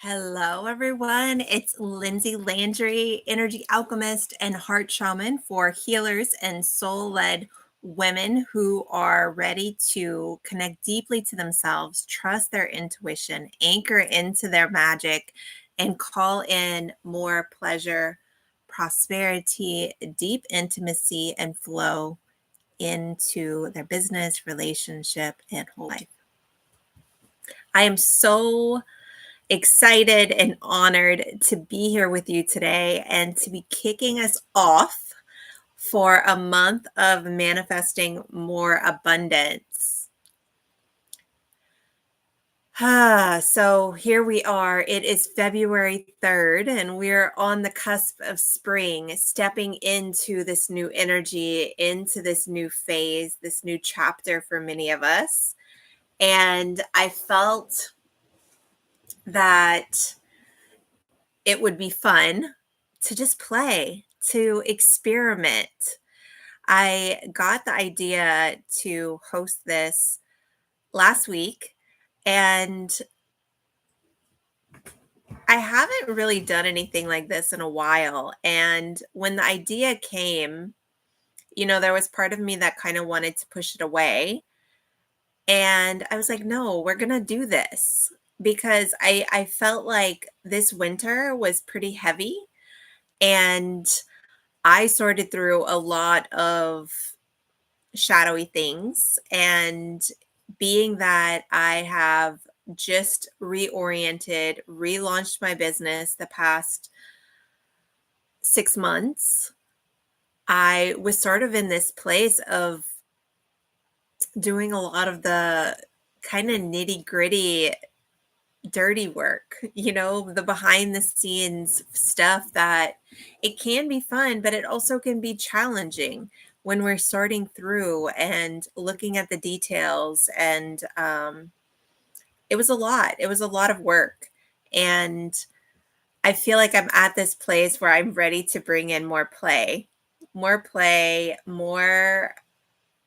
Hello, everyone. It's Lindsay Landry, energy alchemist and heart shaman for healers and soul led women who are ready to connect deeply to themselves, trust their intuition, anchor into their magic, and call in more pleasure, prosperity, deep intimacy, and flow into their business, relationship, and whole life. I am so excited and honored to be here with you today and to be kicking us off for a month of manifesting more abundance. So here we are. It is February 3rd, and we're on the cusp of spring, stepping into this new energy, into this new phase, this new chapter for many of us. And I felt that it would be fun to just play, to experiment. I got the idea to host this last week, and I haven't really done anything like this in a while. And when the idea came, there was part of me that kind of wanted to push it away. And I was like, no, we're going to do this because I felt like this winter was pretty heavy. And I sorted through a lot of shadowy things. And being that I have just reoriented, relaunched my business the past 6 months, I was sort of in this place of doing a lot of the kind of nitty gritty, dirty work, the behind the scenes stuff that it can be fun, but it also can be challenging when we're sorting through and looking at the details. And it was a lot. It was a lot of work. And I feel like I'm at this place where I'm ready to bring in more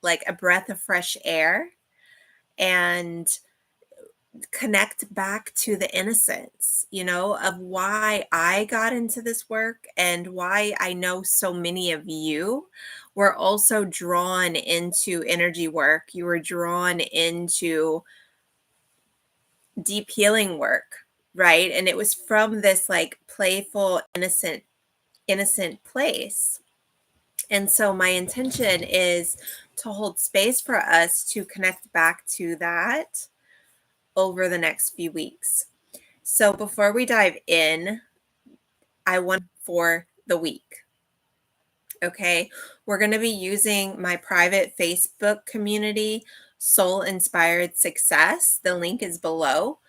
like a breath of fresh air, and connect back to the innocence, of why I got into this work and why I know so many of you were also drawn into energy work. You were drawn into deep healing work, right? And it was from this like playful, innocent place. And so my intention is to hold space for us to connect back to that over the next few weeks. So before we dive in, I want for the week. Okay. We're going to be using my private Facebook community, Soul Inspired Success. The link is below.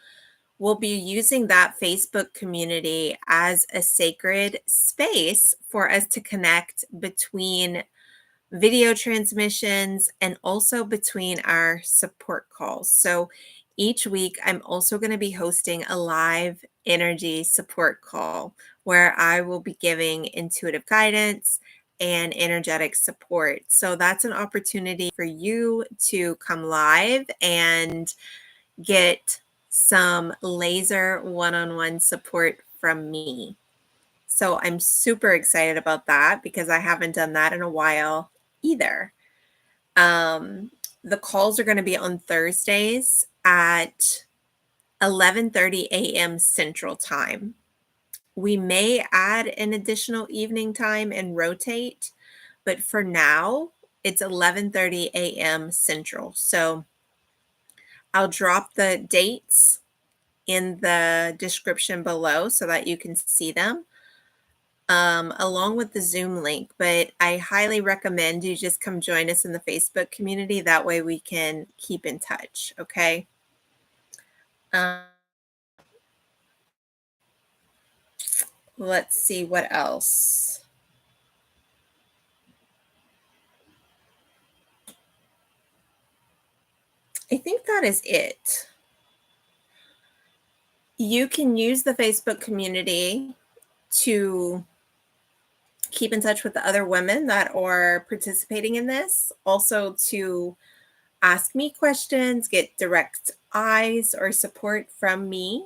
We'll be using that Facebook community as a sacred space for us to connect between video transmissions and also between our support calls. So each week, I'm also going to be hosting a live energy support call where I will be giving intuitive guidance and energetic support. So that's an opportunity for you to come live and get some laser one-on-one support from me. So I'm super excited about that because I haven't done that in a while either. The calls are going to be on Thursdays at 11:30 a.m. Central Time. We may add an additional evening time and rotate, but for now, it's 11:30 a.m. Central. So I'll drop the dates in the description below so that you can see them, along with the Zoom link. But I highly recommend you just come join us in the Facebook community. That way we can keep in touch. Okay. Let's see what else. I think that is it. You can use the Facebook community to keep in touch with the other women that are participating in this. Also to ask me questions, get direct eyes or support from me.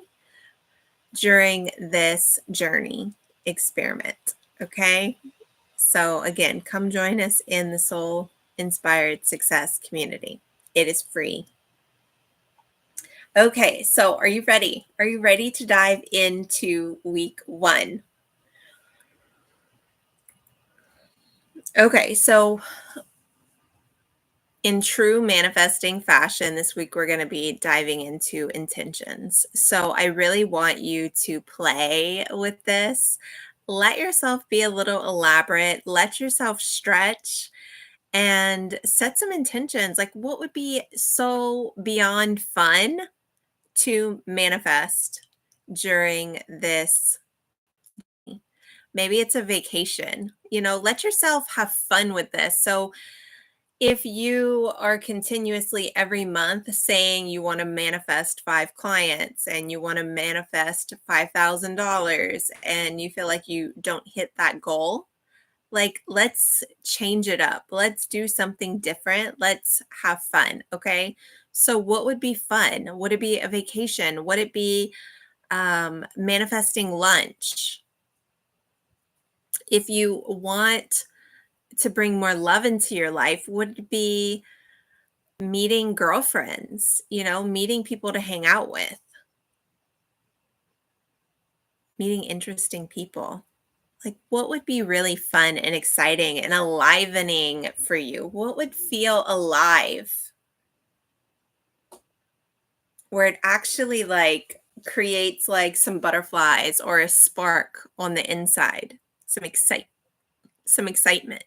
during this journey experiment. Okay. So, again, come join us in the Soul Inspired Success community. It is free. Okay, so are you ready? Are you ready to dive into week 1? Okay, so in true manifesting fashion, this week we're going to be diving into intentions. So I really want you to play with this. Let yourself be a little elaborate, let yourself stretch and set some intentions. Like, what would be so beyond fun to manifest during this? Maybe it's a vacation. Let yourself have fun with this. So, if you are continuously every month saying you want to manifest 5 clients and you want to manifest $5,000 and you feel like you don't hit that goal, like, let's change it up. Let's do something different. Let's have fun. Okay. So, what would be fun? Would it be a vacation? Would it be manifesting lunch? If you want to bring more love into your life, would it be meeting girlfriends, meeting people to hang out with, meeting interesting people? Like, what would be really fun and exciting and enlivening for you? What would feel alive? Where it actually creates like some butterflies or a spark on the inside, some excitement.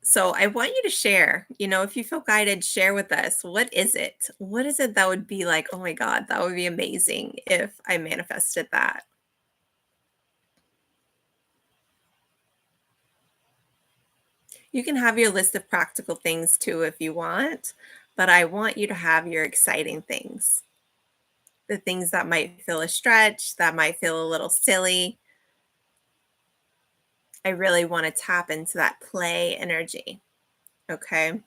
So I want you to share, if you feel guided, share with us. What is it? What is it that would be like, oh my God, that would be amazing if I manifested that? You can have your list of practical things too if you want, but I want you to have your exciting things. The things that might feel a stretch, that might feel a little silly. I really want to tap into that play energy. Okay.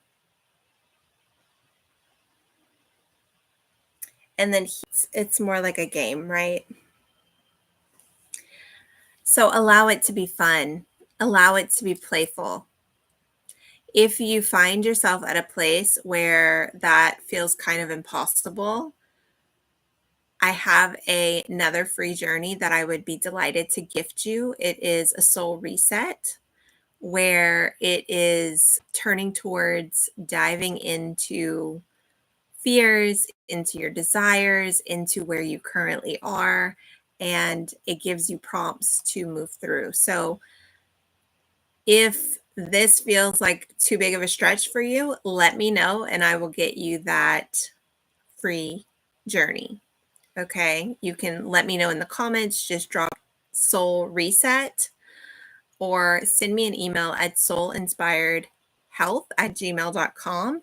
And then it's more like a game, right? So allow it to be fun, allow it to be playful. If you find yourself at a place where that feels kind of impossible, I have another free journey that I would be delighted to gift you. It is a soul reset where it is turning towards diving into fears, into your desires, into where you currently are, and it gives you prompts to move through. So if this feels like too big of a stretch for you, let me know and I will get you that free journey. Okay. You can let me know in the comments, just drop soul reset or send me an email at soulinspiredhealth@gmail.com.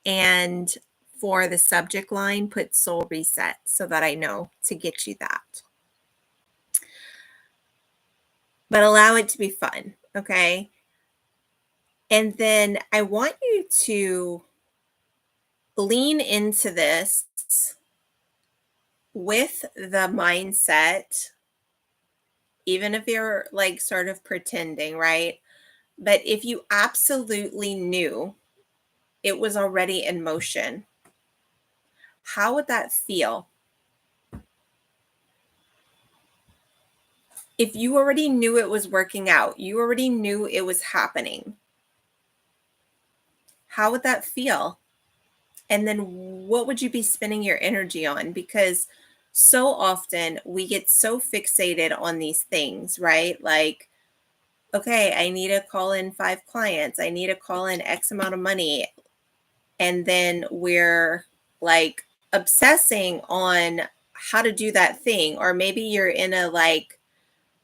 And for the subject line, put soul reset so that I know to get you that. But allow it to be fun. Okay. And then I want you to lean into this with the mindset, even if you're like sort of pretending, right? But if you absolutely knew it was already in motion, how would that feel? If you already knew it was working out, you already knew it was happening, how would that feel? And then what would you be spending your energy on? Because so often we get so fixated on these things, right? Like, okay, I need to call in 5 clients. I need to call in X amount of money. And then we're like obsessing on how to do that thing. Or maybe you're in a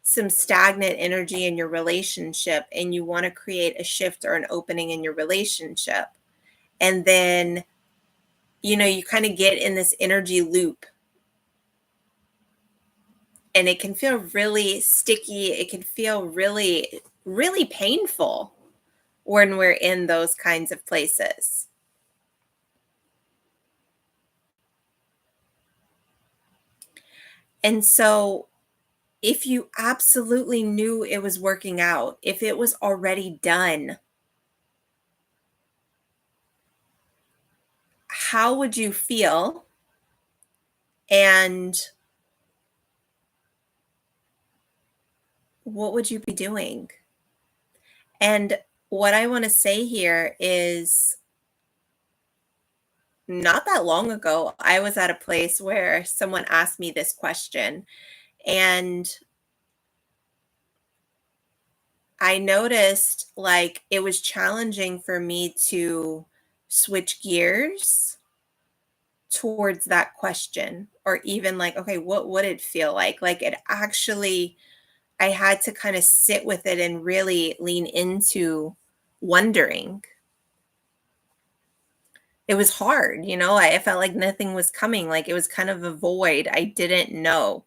some stagnant energy in your relationship and you want to create a shift or an opening in your relationship. And then, you kind of get in this energy loop and it can feel really sticky. It can feel really, really painful when we're in those kinds of places. And so if you absolutely knew it was working out, if it was already done, how would you feel? And what would you be doing? And what I want to say here is not that long ago, I was at a place where someone asked me this question, and I noticed like it was challenging for me to switch gears towards that question, or even like, okay, what would it feel like? Like it actually, I had to kind of sit with it and really lean into wondering. It was hard, I felt like nothing was coming, like it was kind of a void. I didn't know.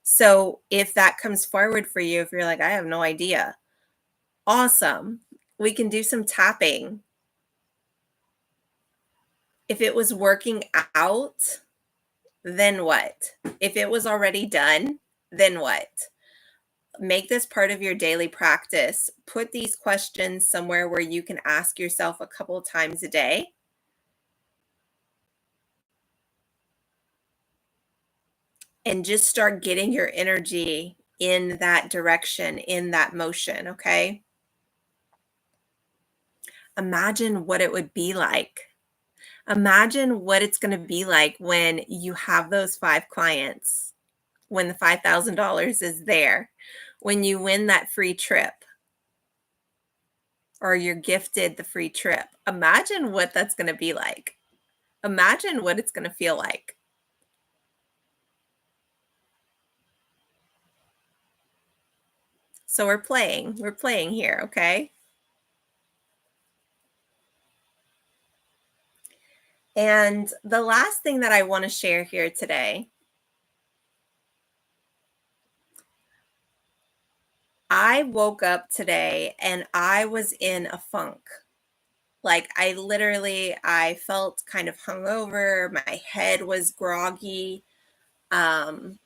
So if that comes forward for you, if you're like, I have no idea, awesome. We can do some tapping. If it was working out, then what? If it was already done, then what? Make this part of your daily practice. Put these questions somewhere where you can ask yourself a couple times a day, and just start getting your energy in that direction, in that motion, okay? Imagine what it would be like. Imagine what it's going to be like when you have those 5 clients, when the $5,000 is there, when you win that free trip or you're gifted the free trip. Imagine what that's going to be like. Imagine what it's going to feel like. So we're playing here, okay? And the last thing that I want to share here today, I woke up today and I was in a funk. Like I felt kind of hungover, my head was groggy. Um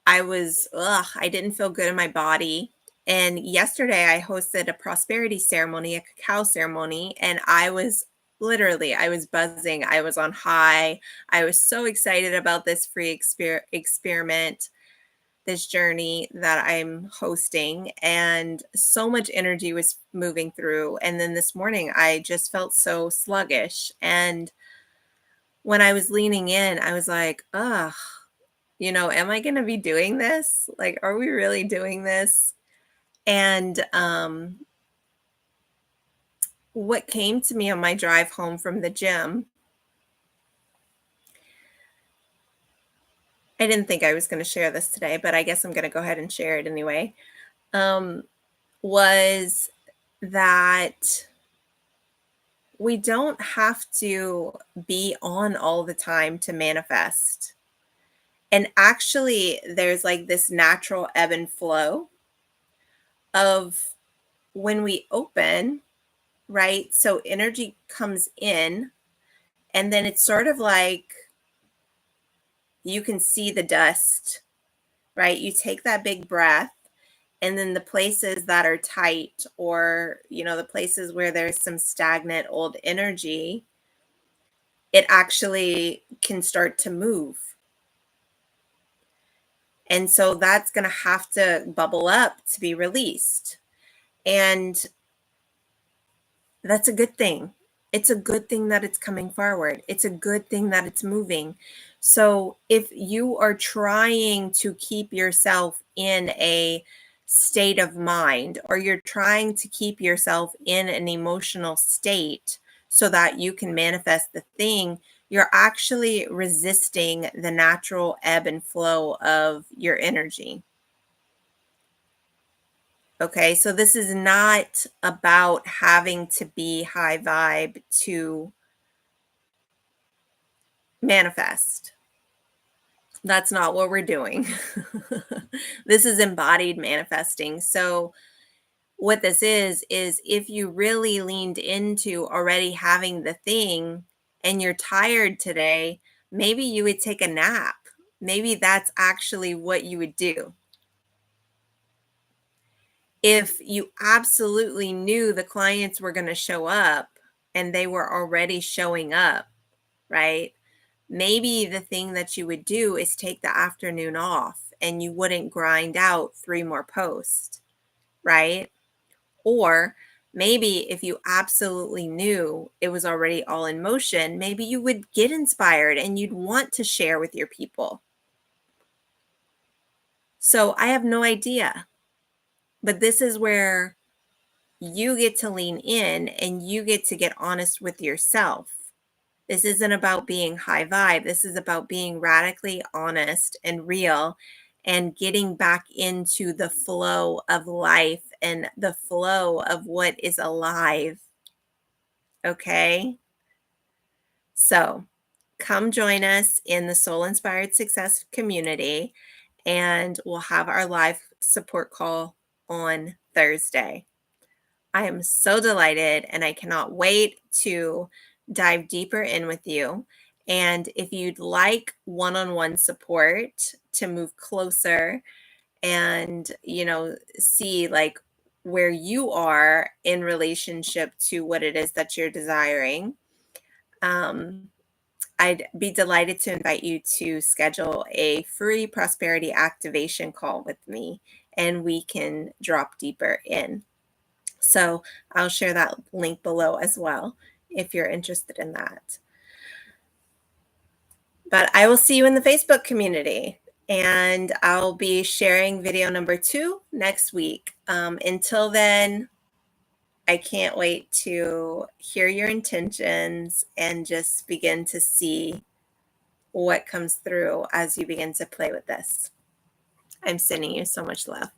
I didn't feel good in my body. And yesterday I hosted a prosperity ceremony, a cacao ceremony, and I was buzzing. I was on high. I was so excited about this free experiment, this journey that I'm hosting, and so much energy was moving through. And then this morning I just felt so sluggish. And when I was leaning in, I was like, ugh, am I going to be doing this? Like, are we really doing this? And what came to me on my drive home from the gym, I didn't think I was going to share this today, but I guess I'm going to go ahead and share it anyway, um, was that we don't have to be on all the time to manifest. And actually, there's like this natural ebb and flow of when we open, right? So energy comes in, and then it's sort of like you can see the dust, right? You take that big breath, and then the places that are tight, or, the places where there's some stagnant old energy, it actually can start to move. And so that's going to have to bubble up to be released. And that's a good thing. It's a good thing that it's coming forward. It's a good thing that it's moving. So if you are trying to keep yourself in a state of mind, or you're trying to keep yourself in an emotional state so that you can manifest the thing, you're actually resisting the natural ebb and flow of your energy. Okay, so this is not about having to be high vibe to manifest. That's not what we're doing. This is embodied manifesting. So, what this is if you really leaned into already having the thing and you're tired today, Maybe you would take a nap. Maybe that's actually what you would do. If you absolutely knew the clients were going to show up and they were already showing up, right? Maybe the thing that you would do is take the afternoon off and you wouldn't grind out 3 more posts, right? Or maybe if you absolutely knew it was already all in motion, maybe you would get inspired and you'd want to share with your people. So I have no idea, but this is where you get to lean in and you get to get honest with yourself. This isn't about being high vibe. This is about being radically honest and real and getting back into the flow of life and the flow of what is alive. Okay. So come join us in the Soul Inspired Success community, and we'll have our live support call on Thursday. I am so delighted and I cannot wait to dive deeper in with you. And if you'd like one-on-one support to move closer and, see like where you are in relationship to what it is that you're desiring, um, I'd be delighted to invite you to schedule a free prosperity activation call with me and we can drop deeper in. So I'll share that link below as well if you're interested in that. But I will see you in the Facebook community and I'll be sharing video number 2 next week. Until then, I can't wait to hear your intentions and just begin to see what comes through as you begin to play with this. I'm sending you so much love.